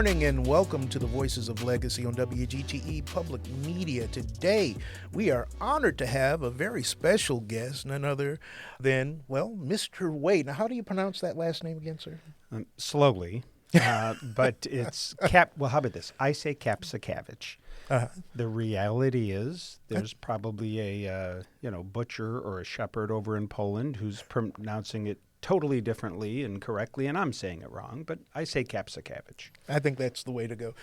morning and welcome to the Voices of Legacy on WGTE Public Media. Today, we are honored to have a very special guest, none other than, Mr. Wade. Now, how do you pronounce that last name again, sir? Slowly, but it's Well, how about this? I say Kapszukiewicz. The reality is there's probably a butcher or a shepherd over in Poland who's pronouncing it totally differently and correctly, and I'm saying it wrong, but I say Kapszukiewicz. I think that's the way to go.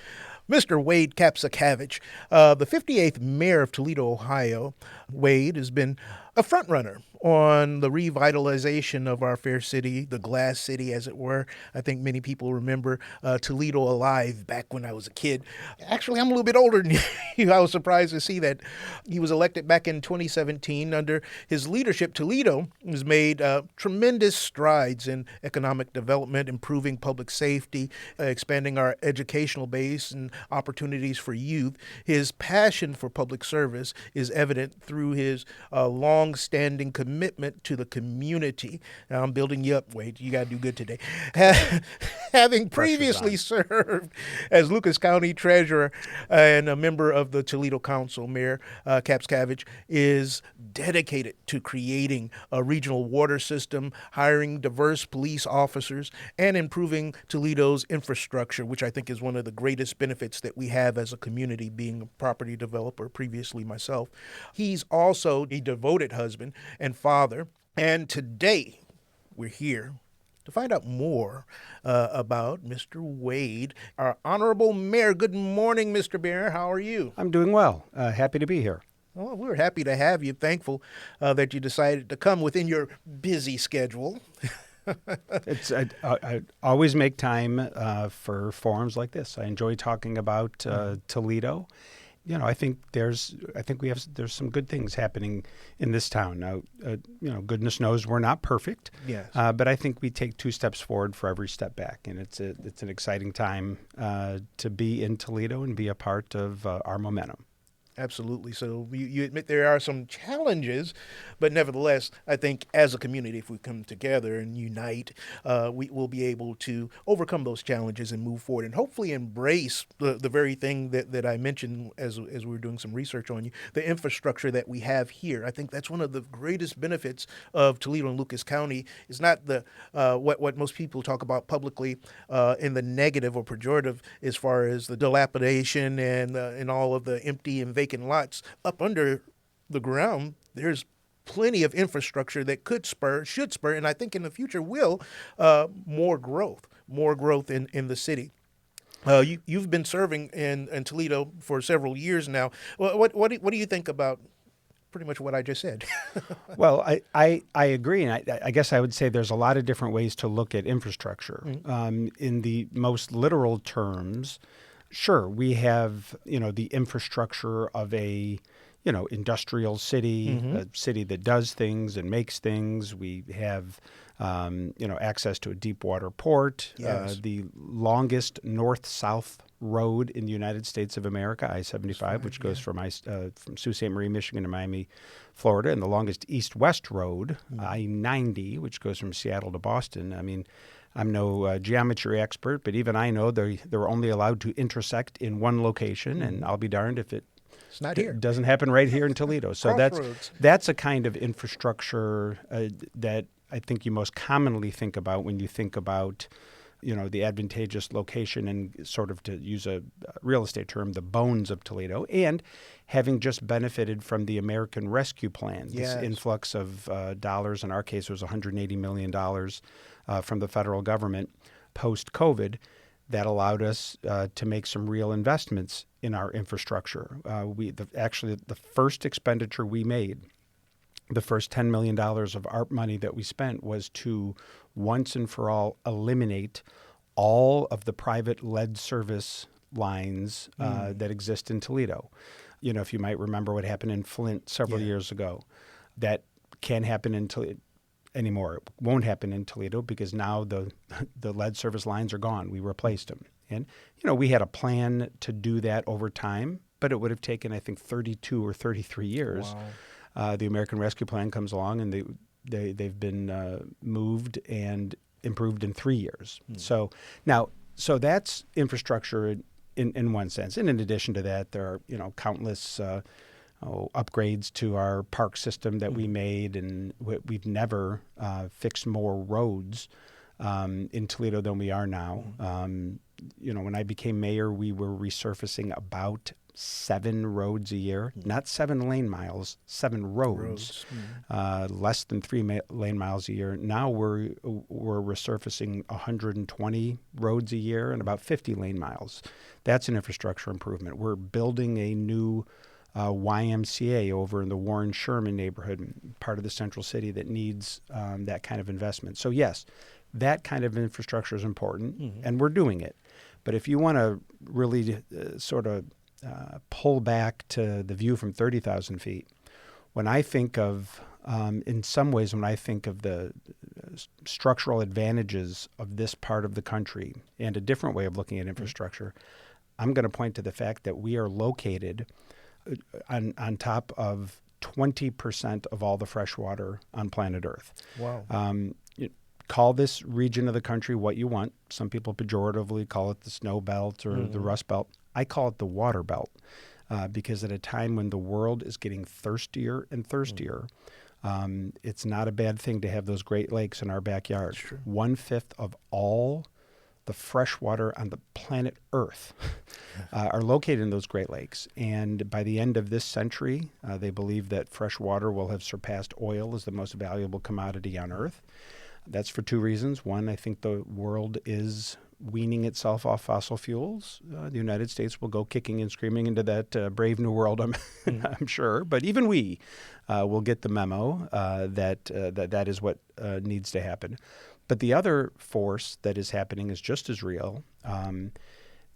Mr. Wade Kapszukiewicz, the 58th mayor of Toledo, Ohio. Wade has been a front-runner on the revitalization of our fair city, the glass city, as it were. I think many people remember Toledo Alive back when I was a kid. Actually, I'm a little bit older than you. I was surprised to see that he was elected back in 2017. Under his leadership, Toledo has made tremendous strides in economic development, improving public safety, expanding our educational base and opportunities for youth. His passion for public service is evident through his long-standing commitment to the community. Now, I'm building you up, Wade. You got to do good today. Having previously served as Lucas County Treasurer and a member of the Toledo Council, Mayor Kapszukiewicz is dedicated to creating a regional water system, hiring diverse police officers, and improving Toledo's infrastructure, which I think is one of the greatest benefits that we have as a community, being a property developer, previously myself. He's also a devoted husband and father. And today, we're here to find out more about Mr. Wade, our honorable mayor. Good morning, Mr. Mayor. How are you? I'm doing well. Happy to be here. Well, we're happy to have you. Thankful that you decided to come within your busy schedule. I always make time for forums like this. I enjoy talking about Toledo. I think there's some good things happening in this town. Now, goodness knows we're not perfect. Yes. But I think we take 2 steps forward for every step back, and it's an exciting time to be in Toledo and be a part of our momentum. Absolutely. So you admit there are some challenges, but nevertheless, I think as a community, if we come together and unite, we will be able to overcome those challenges and move forward and hopefully embrace the very thing that I mentioned as we were doing some research on you, the infrastructure that we have here. I think that's one of the greatest benefits of Toledo and Lucas County. Is not the what most people talk about publicly in the negative or pejorative as far as the dilapidation and all of the empty and vacant lots up under the ground. There's plenty of infrastructure that should spur, and I think in the future will, more growth in the city. You've been serving in Toledo for several years now. What do you think about pretty much what I just said? Well, I agree, and I guess I would say there's a lot of different ways to look at infrastructure. Mm-hmm. In the most literal terms, sure, we have, the infrastructure of a, industrial city, mm-hmm. a city that does things and makes things. We have, access to a deep water port, yes. The longest north-south road in the United States of America, I-75, right, which goes from Sault Ste. Marie, Michigan to Miami, Florida, and the longest east-west road, mm-hmm. I-90, which goes from Seattle to Boston. I mean, I'm no geometry expert, but even I know they're only allowed to intersect in one location, mm-hmm. and I'll be darned if it's not here. Doesn't happen right here in Toledo. So that's a kind of infrastructure that I think you most commonly think about when you think about, the advantageous location and sort of, to use a real estate term, the bones of Toledo, and having just benefited from the American Rescue Plan, yes. This influx of dollars. In our case, it was $180 million from the federal government post-COVID that allowed us to make some real investments in our infrastructure. Actually, the first expenditure we made, the first $10 million of ARP money that we spent, was to once and for all eliminate all of the private lead service lines that exist in Toledo. If you might remember what happened in Flint several years ago, that can't happen in Toledo anymore. It won't happen in Toledo because now the lead service lines are gone. We replaced them. And, we had a plan to do that over time, but it would have taken, I think, 32 or 33 years. Wow. The American Rescue Plan comes along, and they've been moved and improved in 3 years. So now So that's infrastructure in one sense. And in addition to that, there are countless upgrades to our park system that we made, and we've never fixed more roads in Toledo than we are now. When I became mayor, we were resurfacing about 7 roads a year, not 7 lane miles, 7 roads, less than 3 lane miles a year. Now we're resurfacing 120 roads a year and about 50 lane miles. That's an infrastructure improvement. We're building a new YMCA over in the Warren Sherman neighborhood, part of the central city that needs that kind of investment. So yes, that kind of infrastructure is important, and we're doing it. But if you want to really sort of pull back to the view from 30,000 feet, when I think of, in some ways, when I think of the structural advantages of this part of the country and a different way of looking at infrastructure, I'm going to point to the fact that we are located on top of 20% of all the fresh water on planet Earth. Wow. Call this region of the country what you want. Some people pejoratively call it the snow belt or the rust belt. I call it the water belt because at a time when the world is getting thirstier and thirstier, it's not a bad thing to have those Great Lakes in our backyard. 1/5 of all the fresh water on the planet Earth are located in those Great Lakes. And by the end of this century, they believe that fresh water will have surpassed oil as the most valuable commodity on Earth. That's for 2 reasons. One, I think the world is weaning itself off fossil fuels. The United States will go kicking and screaming into that brave new world, I'm sure. But even we will get the memo that is what needs to happen. But the other force that is happening is just as real, and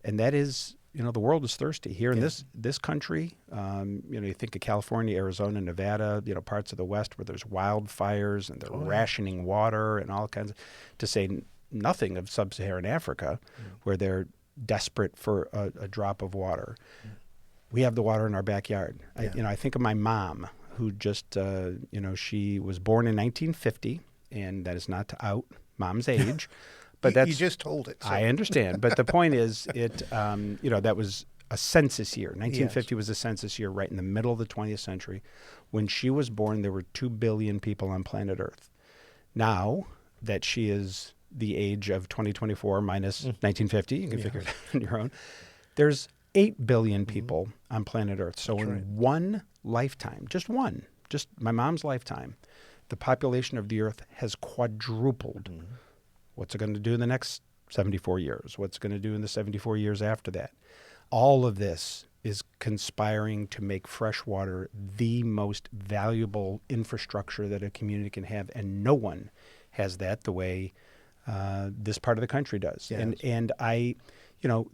that is, the world is thirsty. Here in this country, you think of California, Arizona, Nevada, parts of the West where there's wildfires and they're rationing water and all kinds of, to say nothing of sub-Saharan Africa, where they're desperate for a drop of water. We have the water in our backyard. I think of my mom, who just, she was born in 1950, and that is not to out Mom's age. But you just told it. So. I understand. But the point is, that was a census year. 1950 was a census year right in the middle of the 20th century. When she was born, there were 2 billion people on planet Earth. Now that she is the age of 2024 minus 1950, you can figure it out on your own, there's 8 billion people on planet Earth. So in one lifetime, just my mom's lifetime, the population of the Earth has quadrupled. What's it going to do in the next 74 years? What's it going to do in the 74 years after that? All of this is conspiring to make fresh water the most valuable infrastructure that a community can have, and no one has that the way this part of the country does. Yes. And I,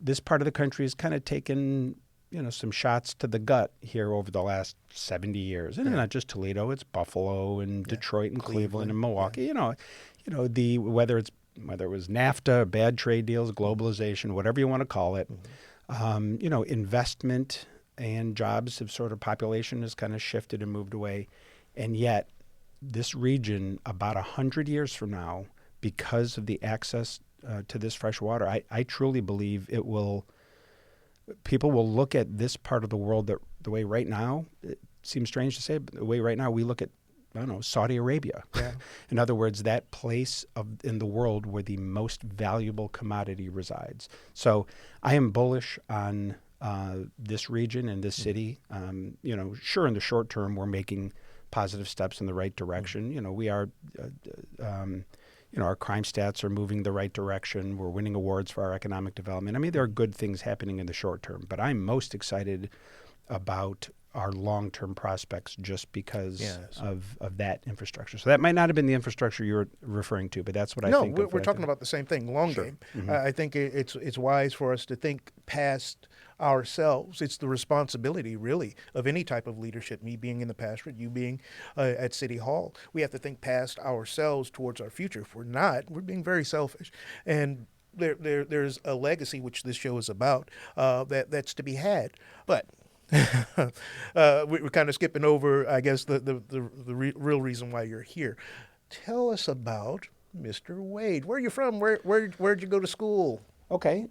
this part of the country has kind of taken some shots to the gut here over the last 70 years. And not just Toledo, it's Buffalo and Detroit and Cleveland and Milwaukee. Whether it was NAFTA, bad trade deals, globalization, whatever you want to call it, investment and jobs have sort of, population has kind of shifted and moved away. And yet this region, about 100 years from now, because of the access to this fresh water, I truly believe people will look at this part of the world the way right now, it seems strange to say, but the way right now we look at, Saudi Arabia. Yeah. In other words, that place in the world where the most valuable commodity resides. So I am bullish on this region and this city. Sure, in the short term, we're making positive steps in the right direction. We are, our crime stats are moving the right direction. We're winning awards for our economic development. I mean, there are good things happening in the short term, but I'm most excited about our long-term prospects just because of that infrastructure. So that might not have been the infrastructure you were referring to, but that's what I think. No, we're talking about the same thing, long game. I think it's wise for us to think past ourselves. It's the responsibility, really, of any type of leadership, me being in the pastorate, you being at City Hall. We have to think past ourselves towards our future. If we're not, we're being very selfish. And there's a legacy, which this show is about, that's to be had. But we're kind of skipping over, I guess, the real reason why you're here. Tell us about Mr. Wade. Where are you from? Where'd you go to school? Okay.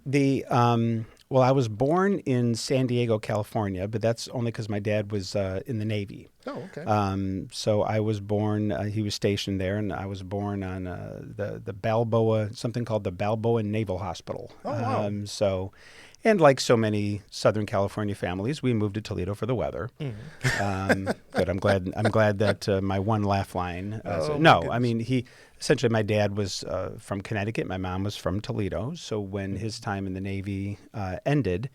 Well, I was born in San Diego, California, but that's only because my dad was in the Navy. Oh, okay. So I was born. He was stationed there, and I was born on the Balboa, something called the Balboa Naval Hospital. Oh, wow. And like so many Southern California families, we moved to Toledo for the weather. Good. I'm glad that my one laugh line. I mean, essentially my dad was from Connecticut. My mom was from Toledo. So when his time in the Navy ended,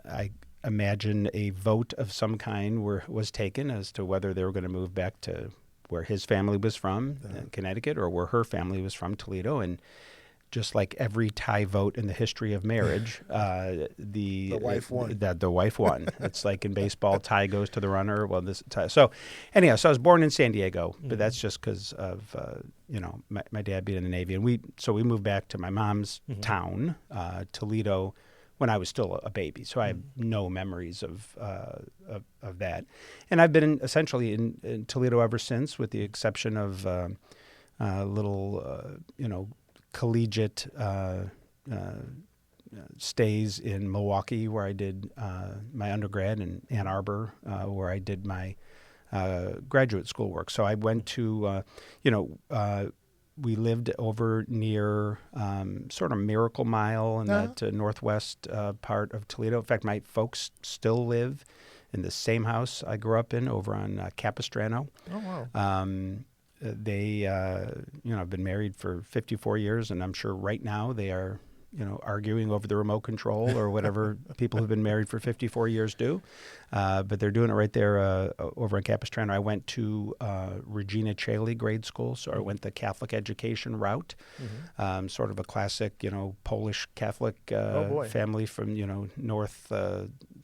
I imagine a vote of some kind was taken as to whether they were going to move back to where his family was from, Connecticut, or where her family was from, Toledo. And just like every tie vote in the history of marriage, the wife won. The wife won. It's like in baseball, tie goes to the runner. Well, this tie. So, anyhow, I was born in San Diego, but that's just because of my dad being in the Navy, and we moved back to my mom's town, Toledo, when I was still a baby. So I have no memories of that, and I've been essentially in Toledo ever since, with the exception of little collegiate stays in Milwaukee, where I did my undergrad, and Ann Arbor, where I did my graduate school work. So I went to, we lived over near sort of Miracle Mile in that northwest part of Toledo. In fact, my folks still live in the same house I grew up in over on Capistrano. Oh, wow. They, have been married for 54 years, and I'm sure right now they are, arguing over the remote control or whatever people who've been married for 54 years do. But they're doing it right there over in Capistrano. I went to Regina Caeli grade school, so I went the Catholic education route, sort of a classic, Polish Catholic family from, north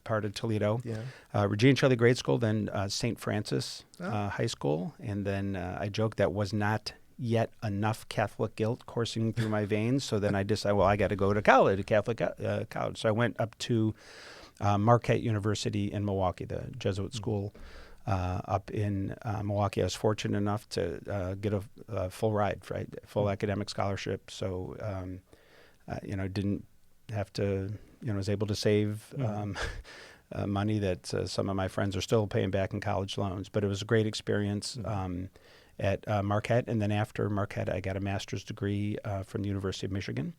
part of Toledo. Yeah. Regina Caeli grade school, then St. Francis High School, and then I joke that was not yet enough Catholic guilt coursing through my veins, so then I decided, well, I got to go to college, Catholic college. So I went up to Marquette University in Milwaukee, the Jesuit school up in Milwaukee. I was fortunate enough to get a full ride, right? Full academic scholarship. So, didn't have to, was able to save money that some of my friends are still paying back in college loans. But it was a great experience at Marquette. And then after Marquette, I got a master's degree from the University of Michigan.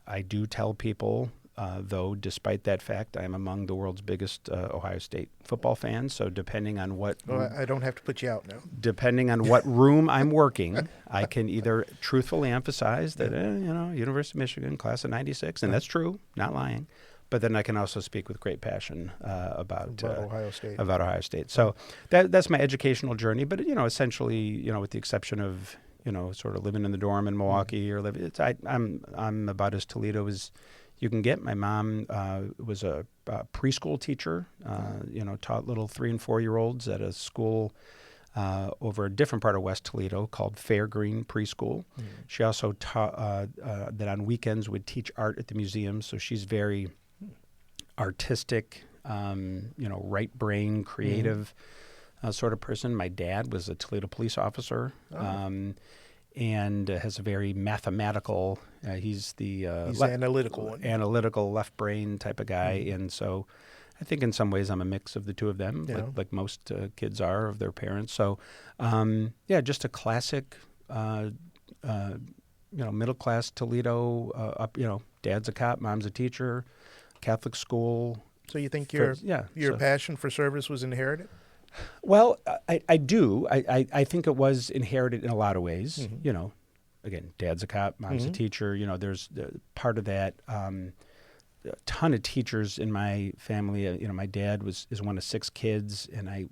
I do tell people, though, despite that fact, I am among the world's biggest Ohio State football fans. So depending on what... Well, I don't have to put you out now. Depending on what room I'm working, I can either truthfully emphasize that, University of Michigan, class of 96, and that's true, not lying. But then I can also speak with great passion about Ohio State. About Ohio State. So that's my educational journey. But essentially, with the exception of sort of living in the dorm in Milwaukee or I'm about as Toledo as you can get. My mom was a preschool teacher. Taught little 3 and 4 year olds at a school over a different part of West Toledo called Fairgreen Preschool. She also taught that on weekends would teach art at the museum. So she's very artistic, right brain, creative sort of person. My dad was a Toledo police officer, and has a very mathematical. He's the analytical one. Analytical left brain type of guy, and so I think in some ways I'm a mix of the two of them, like most kids are of their parents. So, just a classic, middle class Toledo. Up, dad's a cop, mom's a teacher. Catholic school. So you think your passion for service was inherited? Well, I do. I think it was inherited in a lot of ways. Again, dad's a cop, mom's a teacher. There's part of that. A ton of teachers in my family. My dad is one of 6 kids, and I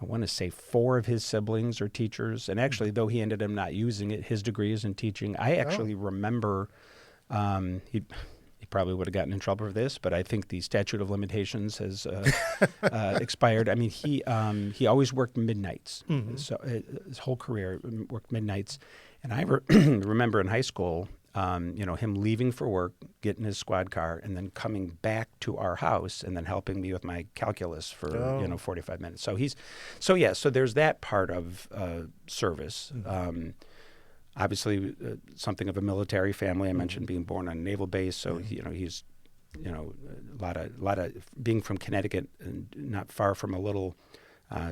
want to say 4 of his siblings are teachers. And actually, though he ended up not using it, his degree is in teaching. I actually remember he probably would have gotten in trouble for this, but I think the statute of limitations has expired. I mean, he always worked midnights. So his whole career worked midnights. And I remember in high school, him leaving for work, getting his squad car, and then coming back to our house and then helping me with my calculus for 45 minutes. So so there's that part of service. obviously something of a military family. I mentioned being born on a naval base, so he's a lot of being from Connecticut and not far from a little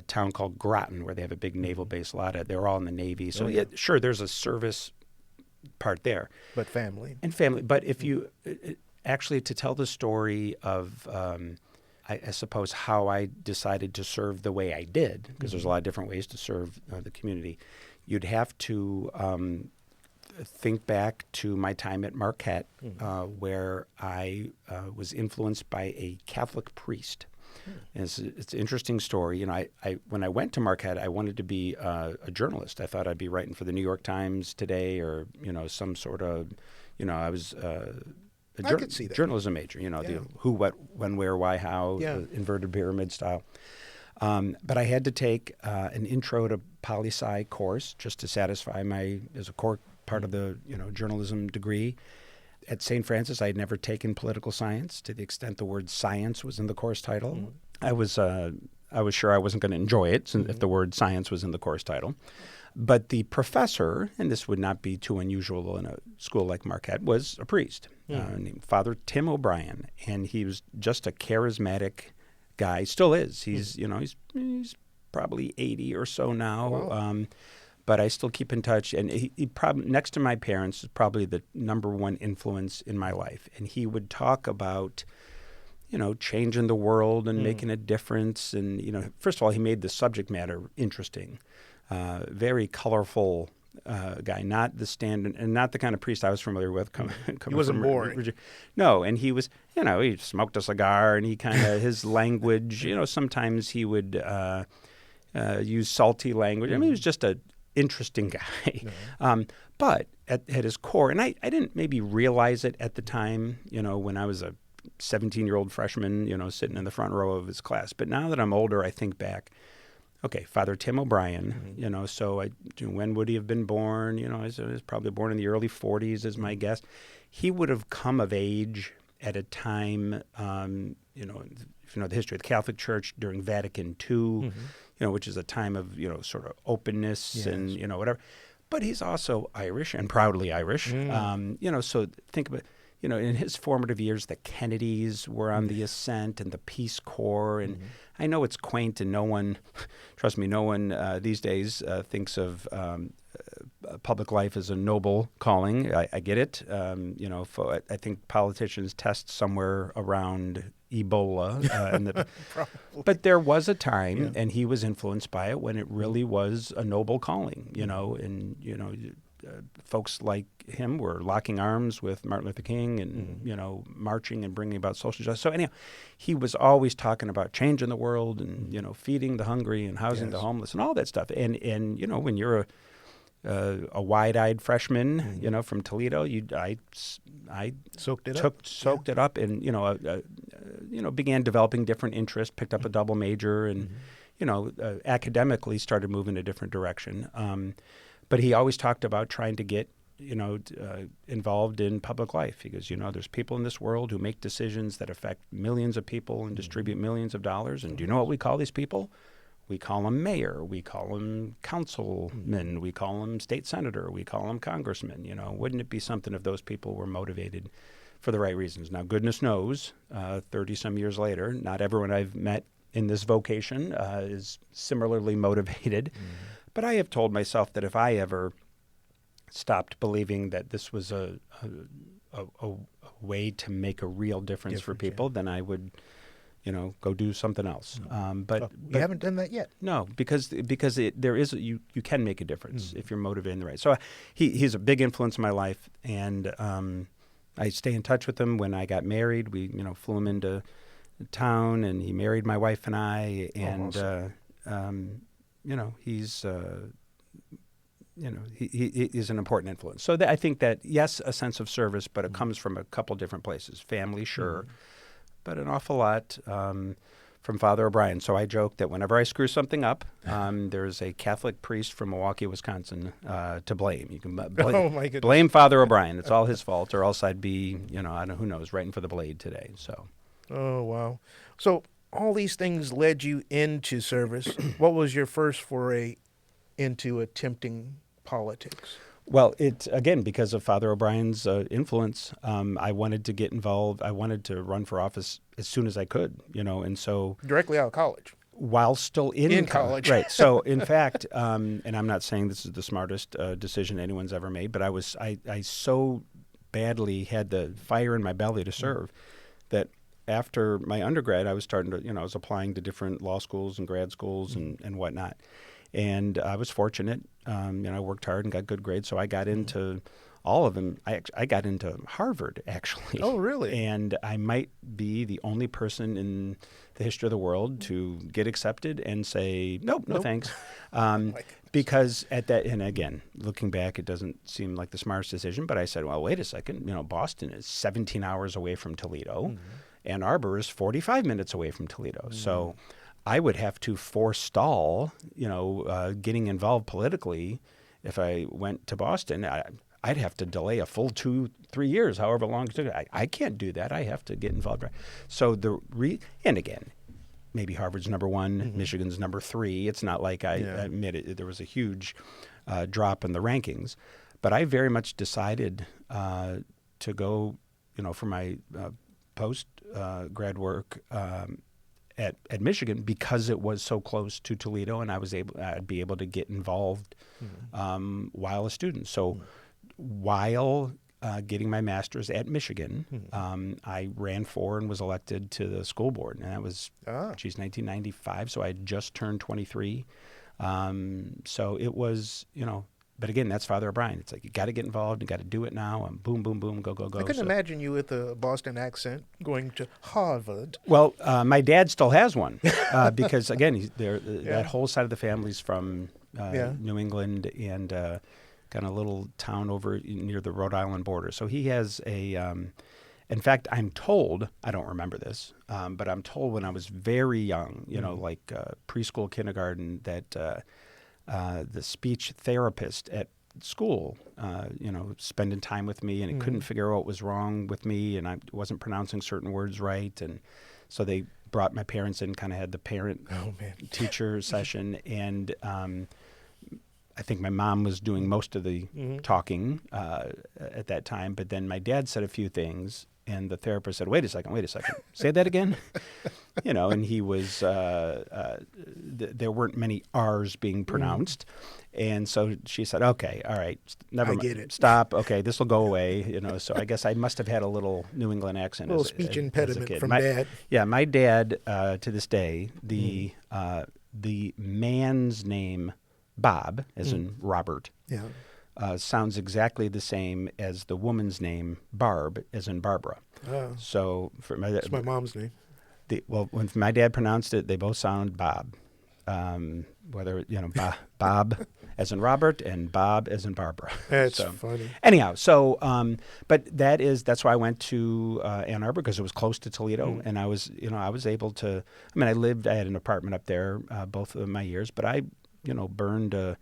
town called Groton where they have a big naval base. They're all in the Navy, so sure, there's a service part there, but family. But if you actually to tell the story of I suppose how I decided to serve the way I did, because there's a lot of different ways to serve the community, you'd have to think back to my time at Marquette, where I was influenced by a Catholic priest. And it's an interesting story. I when I went to Marquette, I wanted to be a journalist. I thought I'd be writing for the New York Times today, or some sort of, I was I could see that. Journalism major. The who, what, when, where, why, how, inverted pyramid style. But I had to take an intro to poli-sci course just to satisfy as a core part of the journalism degree. At St. Francis, I had never taken political science to the extent the word science was in the course title. I was sure I wasn't going to enjoy it if the word science was in the course title. But the professor, and this would not be too unusual in a school like Marquette, was a priest named Father Tim O'Brien, and he was just a charismatic guy. Still is. He's he's probably 80 or so now. Wow. But I still keep in touch, and he probably, next to my parents, is probably the number one influence in my life. And he would talk about, changing the world and making a difference. And, first of all, he made the subject matter interesting. Very colorful guy, not the standard, and not the kind of priest I was familiar with. He wasn't boring. No, and he was, he smoked a cigar, and he kind of, his language, sometimes he would use salty language. I mean, he was just a interesting guy. But at his core, and I didn't maybe realize it at the time, when I was a 17-year-old freshman, sitting in the front row of his class. But now that I'm older, I think back, okay, Father Tim O'Brien, so when would he have been born? He was probably born in the early 40s is my guess. He would have come of age at a time, if you know the history of the Catholic Church during Vatican II, which is a time of, sort of openness and, whatever. But he's also Irish and proudly Irish. So think about, in his formative years, the Kennedys were on the ascent and the Peace Corps. And I know it's quaint and no one, trust me, no one these days thinks of public life as a noble calling. I get it. I think politicians test somewhere around Ebola. But there was a time, and he was influenced by it, when it really was a noble calling, folks like him were locking arms with Martin Luther King and, marching and bringing about social justice. So anyhow, he was always talking about changing the world and, feeding the hungry and housing the homeless and all that stuff. And when you're a wide-eyed freshman, from Toledo, I soaked it up, and began developing different interests. Picked up a double major, and academically started moving in a different direction. But he always talked about trying to get involved in public life. He goes, there's people in this world who make decisions that affect millions of people and distribute millions of dollars. And do you know what we call these people? We call them mayor. We call them councilman. We call them state senator. We call them congressman. Wouldn't it be something if those people were motivated for the right reasons? Now, goodness knows, 30-some years later, not everyone I've met in this vocation is similarly motivated. But I have told myself that if I ever stopped believing that this was a way to make a real difference for people, then I would go do something else. But you haven't done that yet. No, because you can make a difference if you're motivated in the right. So he's a big influence in my life, and I stay in touch with him. When I got married, we flew him into town, and he married my wife and I, and awesome. He's he is an important influence. So I think that, yes, a sense of service, but it comes from a couple different places. Family, sure, but an awful lot from Father O'Brien. So I joke that whenever I screw something up, there's a Catholic priest from Milwaukee, Wisconsin, to blame. You can blame Father O'Brien. It's all his fault, or else I'd be, I don't know, who knows, writing for the Blade today. So. Oh, wow. So all these things led you into service. What was your first foray into attempting politics? Well, it again because of Father O'Brien's influence. I wanted to get involved. I wanted to run for office as soon as I could, and so Directly out of college. while still in college. right? So, in fact, and I'm not saying this is the smartest decision anyone's ever made, but I so badly had the fire in my belly to serve that after my undergrad, I was starting to, I was applying to different law schools and grad schools and whatnot. And I was fortunate. I worked hard and got good grades, so I got into all of them. I got into Harvard, actually. Oh, really? And I might be the only person in the history of the world to get accepted and say, nope. Thanks. Because at that, and again, looking back, it doesn't seem like the smartest decision, but I said, well, wait a second. Boston is 17 hours away from Toledo. Ann Arbor is 45 minutes away from Toledo. So I would have to forestall, getting involved politically. If I went to Boston, I'd have to delay a full 2-3 years, however long it took. I can't do that. I have to get involved. So and again, maybe Harvard's number one, Michigan's number 3. It's not like I admit it. There was a huge drop in the rankings, but I very much decided to go, for my post grad work. At Michigan because it was so close to Toledo, and I'd be able to get involved while a student. So while getting my master's at Michigan, I ran for and was elected to the school board, and that was 1995. So I had just turned 23. So it was But again, that's Father O'Brien. It's like you got to get involved. You got to do it now. And boom, boom, boom, go, go, go. I couldn't imagine you with a Boston accent going to Harvard. Well, my dad still has one because again, that whole side of the family's from New England and kind of a little town over near the Rhode Island border. So he has a. In fact, I'm told, I don't remember this, but I'm told when I was very young, like preschool, kindergarten, that. The speech therapist at school, spending time with me, and it couldn't figure out what was wrong with me, and I wasn't pronouncing certain words right, and so they brought my parents in, kind of had the parent-teacher session, and I think my mom was doing most of the talking at that time, but then my dad said a few things, and the therapist said, wait a second, say that again? And he was, there weren't many R's being pronounced. And so she said, okay, all right, never mind. Get it. Stop. Okay, this will go away. So I guess I must have had a little New England accent. A little speech impediment from Dad. Yeah, my dad, to this day, the man's name, Bob, as in Robert, sounds exactly the same as the woman's name, Barb, as in Barbara. So for that's my mom's name. When my dad pronounced it, they both sound Bob. Whether Bob as in Robert and Bob as in Barbara. That's funny. Anyhow, but that's why I went to Ann Arbor because it was close to Toledo, and I was able to. I had an apartment up there both of my years, but I burned a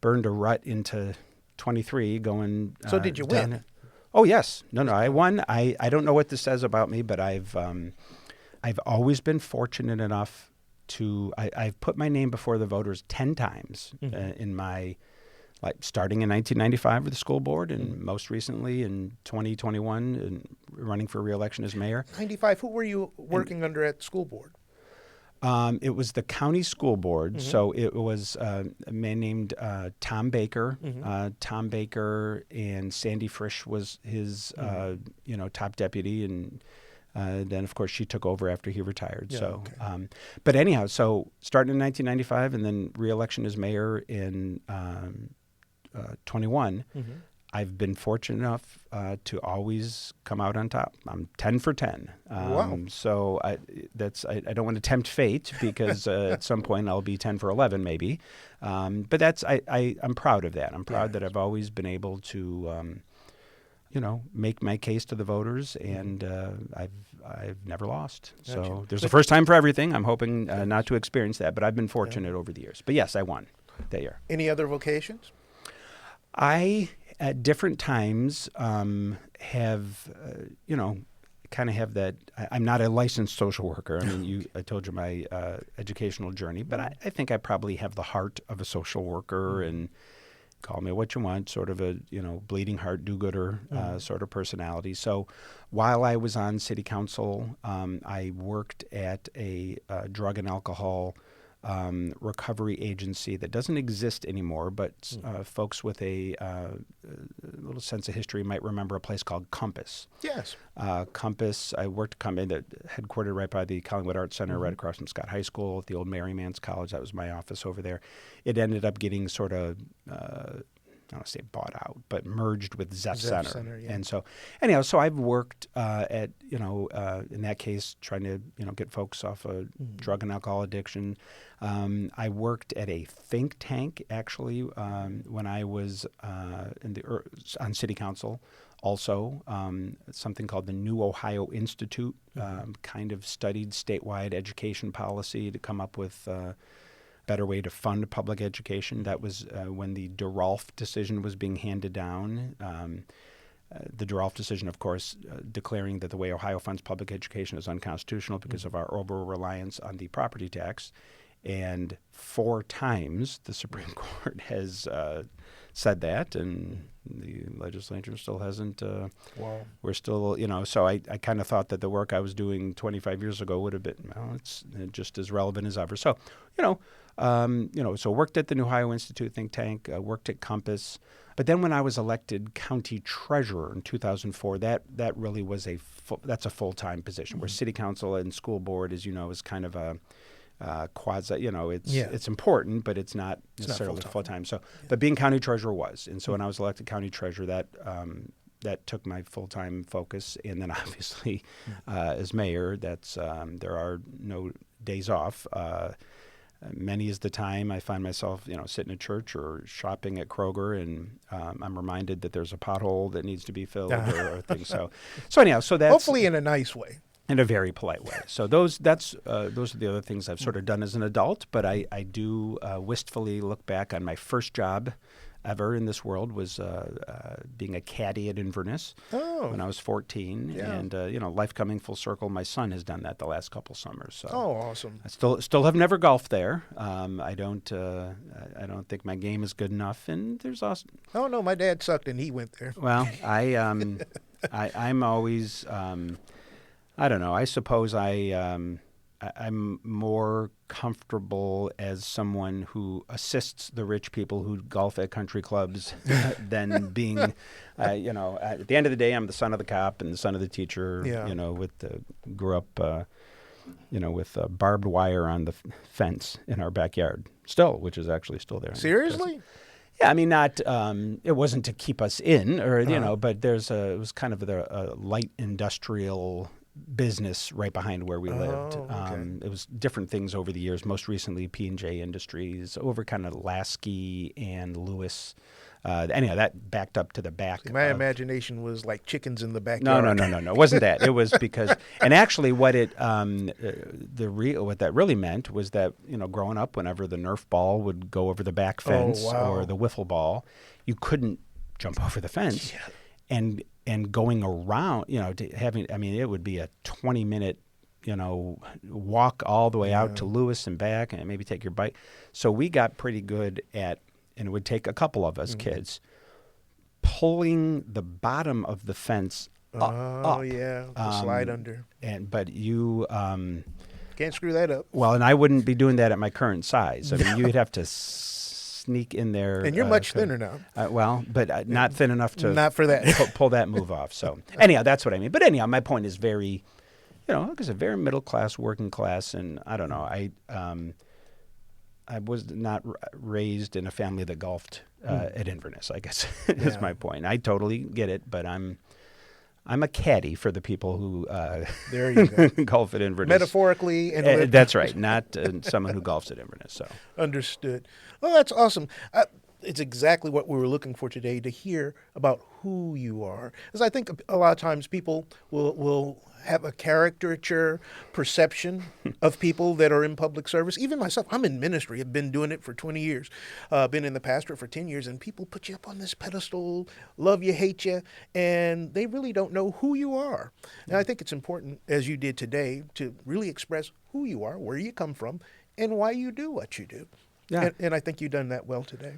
rut into 23 going. So did you win? Oh yes, no, I won. I don't know what this says about me, but I've always been fortunate enough to I've put my name before the voters 10 times in my starting in 1995 with the school board, and most recently in 2021 and running for re-election as mayor. 95. Who were you working under at the school board? It was the county school board, so it was a man named Tom Baker. Tom Baker and Sandy Frisch was his, top deputy, and then of course she took over after he retired. But anyhow, so starting in 1995, and then re-election as mayor in 21. I've been fortunate enough to always come out on top. I'm 10 for 10. Wow. So I don't want to tempt fate because at some point I'll be 10 for 11 maybe. But I'm proud of that. I'm proud that I've always been able to, make my case to the voters, and I've never lost. Gotcha. So there's a first time for everything. I'm hoping not to experience that, but I've been fortunate over the years. But yes, I won that year. Any other vocations? I, at different times, have, kind of have that. I'm not a licensed social worker. I mean, I told you my educational journey, but I think I probably have the heart of a social worker and call me what you want, sort of a, bleeding heart, do-gooder sort of personality. So while I was on city council, I worked at a drug and alcohol recovery agency that doesn't exist anymore, but folks with a little sense of history might remember a place called Compass. Yes. Compass, I worked at Compass, headquartered right by the Collingwood Arts Center, right across from Scott High School, at the old Marymans College. That was my office over there. It ended up getting sort of, I don't want to say bought out, but merged with Zeph Center. Yeah. And so, anyhow, so I've worked at, in that case, trying to, get folks off of drug and alcohol addiction. I worked at a think tank, actually, when I was on city council. Also, something called the New Ohio Institute, kind of studied statewide education policy to come up with better way to fund public education. That was when the DeRolf decision was being handed down. The DeRolf decision, of course, declaring that the way Ohio funds public education is unconstitutional because of our over-reliance on the property tax. And 4 times the Supreme Court has said that, and the legislature still hasn't. Wow. We're still, so I kind of thought that the work I was doing 25 years ago would have been, it's just as relevant as ever. So, so worked at the New Ohio Institute think tank, worked at Compass. But then when I was elected county treasurer in 2004, that really was that's a full-time position, where city council and school board, as you know, is kind of a quasi, it's important, but it's not necessarily full-time. So, but being county treasurer was. And so when I was elected county treasurer, that took my full-time focus. And then obviously as mayor, that's there are no days off. Many is the time I find myself, sitting in church or shopping at Kroger, and I'm reminded that there's a pothole that needs to be filled or things. So anyhow, so that's hopefully in a nice way. In a very polite way. So those are the other things I've sort of done as an adult. But I do wistfully look back on my first job ever in this world was being a caddy at Inverness when I was 14. Yeah. And, life coming full circle, my son has done that the last couple summers. So awesome. I still have never golfed there. I don't think my game is good enough. And there's also... Oh, no, my dad sucked and he went there. Well, I'm always... I don't know. I suppose I'm more comfortable as someone who assists the rich people who golf at country clubs than being, at the end of the day, I'm the son of the cop and the son of the teacher, grew up, with barbed wire on the fence in our backyard still, which is actually still there. Seriously? Yeah, I mean, not. It wasn't to keep us in, or but it was kind of a light industrial business right behind where we lived. Okay. It was different things over the years. Most recently, P&J Industries over kind of Lasky and Lewis. Anyhow, that backed up to the back. See, my imagination was like chickens in the backyard. No. It wasn't that. It was because, and actually, what that really meant was that growing up, whenever the Nerf ball would go over the back fence or the wiffle ball, you couldn't jump over the fence, and going around, it would be a 20-minute, walk all the way out to Lewis and back, and maybe take your bike. So we got pretty good at, and it would take a couple of us kids, pulling the bottom of the fence up. The slide under. But you... can't screw that up. Well, and I wouldn't be doing that at my current size. I mean, you'd have to sneak in there. And you're much thinner now. But not thin enough to not for that. pull that move off. So anyhow, that's what I mean. But anyhow, my point is very, like I said, very middle class, working class, and I don't know. I was not raised in a family that golfed at Inverness, I guess is my point. I totally get it, but I'm a caddy for the people who there you go. golf at Inverness. Metaphorically. And that's right, not someone who golfs at Inverness. So understood. Well, that's awesome. It's exactly what we were looking for today, to hear about who you are. Because I think a lot of times people will have a caricature perception of people that are in public service. Even myself, I'm in ministry. I've been doing it for 20 years. Been in the pastorate for 10 years. And people put you up on this pedestal, love you, hate you, and they really don't know who you are. And I think it's important, as you did today, to really express who you are, where you come from, and why you do what you do. Yeah. And I think you've done that well today.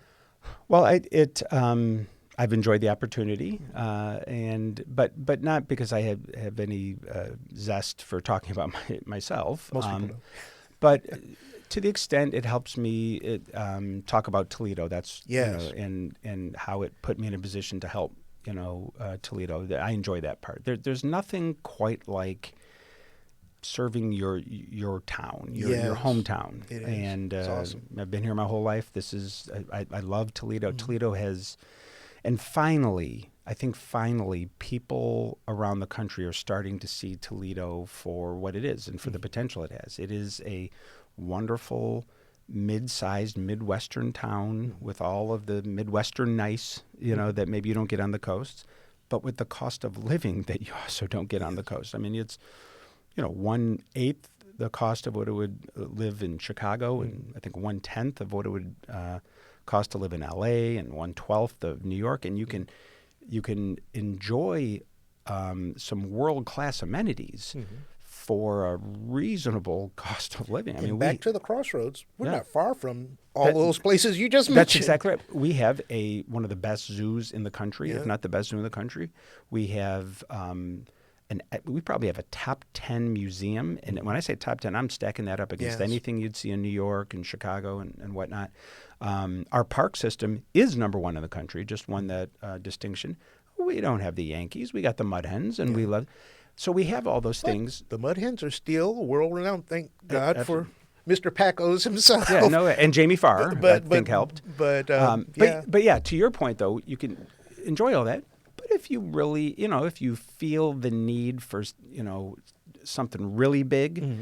Well, I've enjoyed the opportunity, but not because I have any zest for talking about myself. Most people don't. But to the extent it helps me talk about Toledo, that's Yes. and how it put me in a position to help Toledo. I enjoy that part. There's nothing quite like serving your town, your Yes, hometown. it is. And It's awesome. I've been here my whole life. I love Toledo. Mm-hmm. Toledo has, and finally, I think finally, people around the country are starting to see Toledo for what it is and for the potential it has. It is a wonderful, mid-sized Midwestern town with all of the Midwestern nice, that maybe you don't get on the coast, but with the cost of living that you also don't get on the coast. I mean, it's 1/8 the cost of what it would live in Chicago, and I think 1/10 of what it would cost to live in LA, and 1/12 of New York, and you can enjoy some world-class amenities for a reasonable cost of living. I mean, Back to the crossroads. We're Yeah. not far from all those places you just mentioned. That's exactly right. We have one of the best zoos in the country, Yeah. if not the best zoo in the country. We have we probably have a top 10 museum. And when I say top 10, I'm stacking that up against Yes. anything you'd see in New York and Chicago and whatnot. Our park system is number one in the country, just won that distinction. We don't have the Yankees. We got the Mud Hens, and we love. So we have all those things. The Mud Hens are still world-renowned. Thank God for Mr. Pacos himself. Yeah, no, and Jamie Farr, I think helped. But yeah, to your point though, you can enjoy all that. But if you really, if you feel the need for, something really big,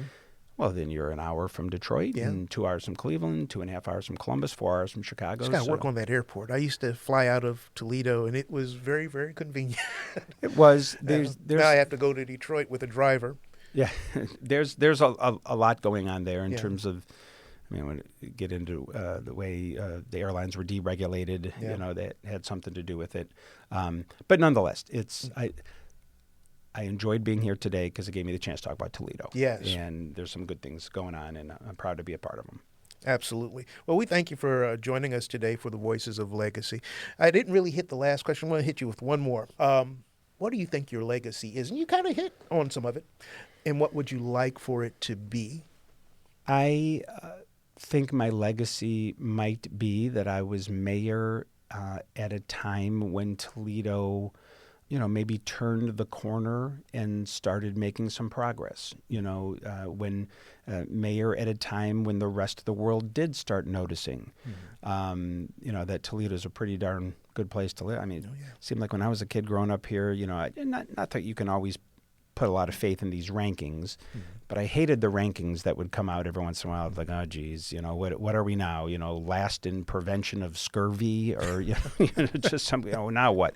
well, then you're an hour from Detroit and 2 hours from Cleveland, 2.5 hours from Columbus, 4 hours from Chicago. Just got to work on that airport. I used to fly out of Toledo, and it was very, very convenient. It was. Now I have to go to Detroit with a driver. Yeah, there's a lot going on there in Yeah. terms of, when you get into the way the airlines were deregulated, that had something to do with it. But nonetheless, I enjoyed being here today because it gave me the chance to talk about Toledo. Yes. And there's some good things going on, and I'm proud to be a part of them. Absolutely. Well, we thank you for joining us today for the Voices of Legacy. I didn't really hit the last question. I'm going to hit you with one more. What do you think your legacy is? And you kind of hit on some of it. And what would you like for it to be? I think my legacy might be that I was mayor at a time when Toledo, maybe turned the corner and started making some progress. When mayor at a time when the rest of the world did start noticing, that Toledo's a pretty darn good place to live. I mean, it seemed like when I was a kid growing up here, not that you can always put a lot of faith in these rankings, but I hated the rankings that would come out every once in a while. Like, oh, geez, what are we now? Last in prevention of scurvy, or just something. Now what?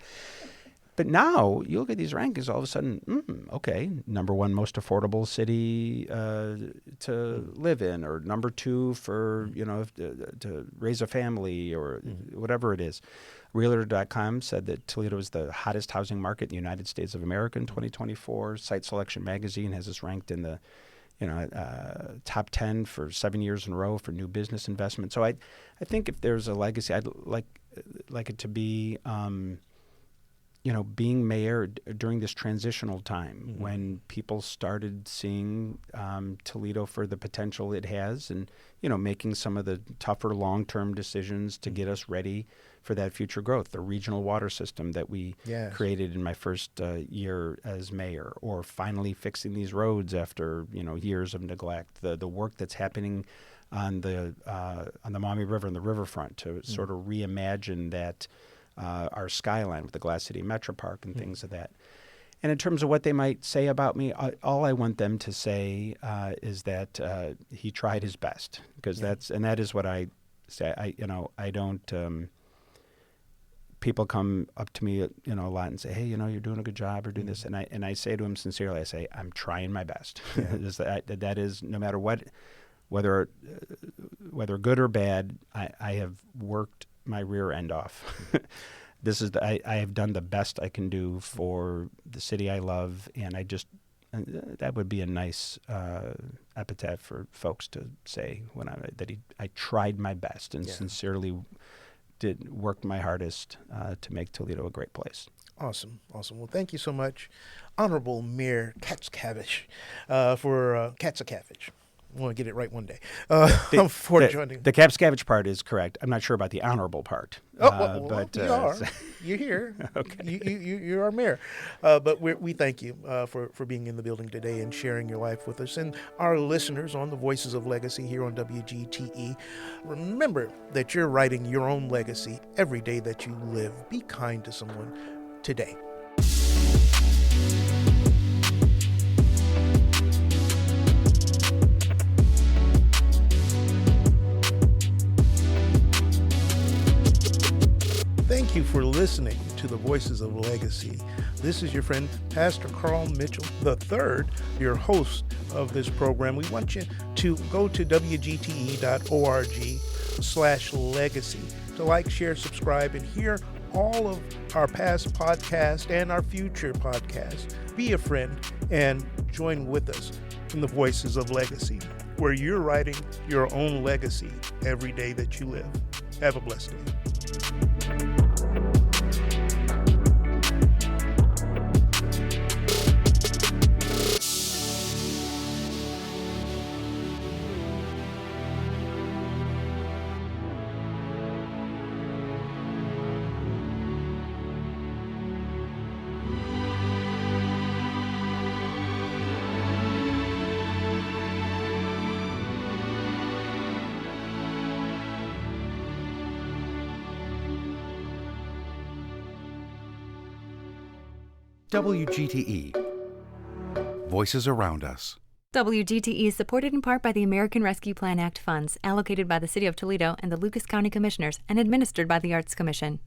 But now you look at these rankings, all of a sudden, okay, number one most affordable city to live in, or number two for to raise a family, or whatever it is. Realtor.com said that Toledo is the hottest housing market in the United States of America in 2024. Site Selection Magazine has us ranked in the top 10 for 7 years in a row for new business investment. So I think if there's a legacy, I'd like it to be being mayor during this transitional time when people started seeing Toledo for the potential it has, and making some of the tougher long-term decisions to get us ready for that future growth. The regional water system that we created in my first year as mayor, or finally fixing these roads after years of neglect. The work that's happening on the Maumee River and the riverfront to sort of reimagine that. Our skyline with the Glass City Metro Park and things of that. And in terms of what they might say about me, all I want them to say is that he tried his best, because that is what I say. I don't. People come up to me, a lot and say, "Hey, you're doing a good job, or doing this," and I say to them sincerely, I say, "I'm trying my best." That is no matter what, whether good or bad, I have worked my rear end off. I have done the best I can do for the city I love, and that would be a nice epitaph for folks to say when I tried my best and sincerely worked my hardest to make Toledo a great place. Awesome. Well, thank you so much, Honorable Mayor Kapszukiewicz, for Kapszukiewicz. I want to get it right one day. For joining. The Kapszukiewicz part is correct. I'm not sure about the honorable part. But you are. You're here. Okay. You're our mayor. But we thank you for being in the building today and sharing your life with us and our listeners on the Voices of Legacy here on WGTE. Remember that you're writing your own legacy every day that you live. Be kind to someone today. Thank you for listening to the Voices of Legacy. This is your friend, Pastor Carl Mitchell III, your host of this program. We want you to go to wgte.org/legacy to like, share, subscribe, and hear all of our past podcasts and our future podcasts. Be a friend and join with us in the Voices of Legacy, where you're writing your own legacy every day that you live. Have a blessed day. WGTE. Voices around us. WGTE is supported in part by the American Rescue Plan Act funds allocated by the City of Toledo and the Lucas County Commissioners and administered by the Arts Commission.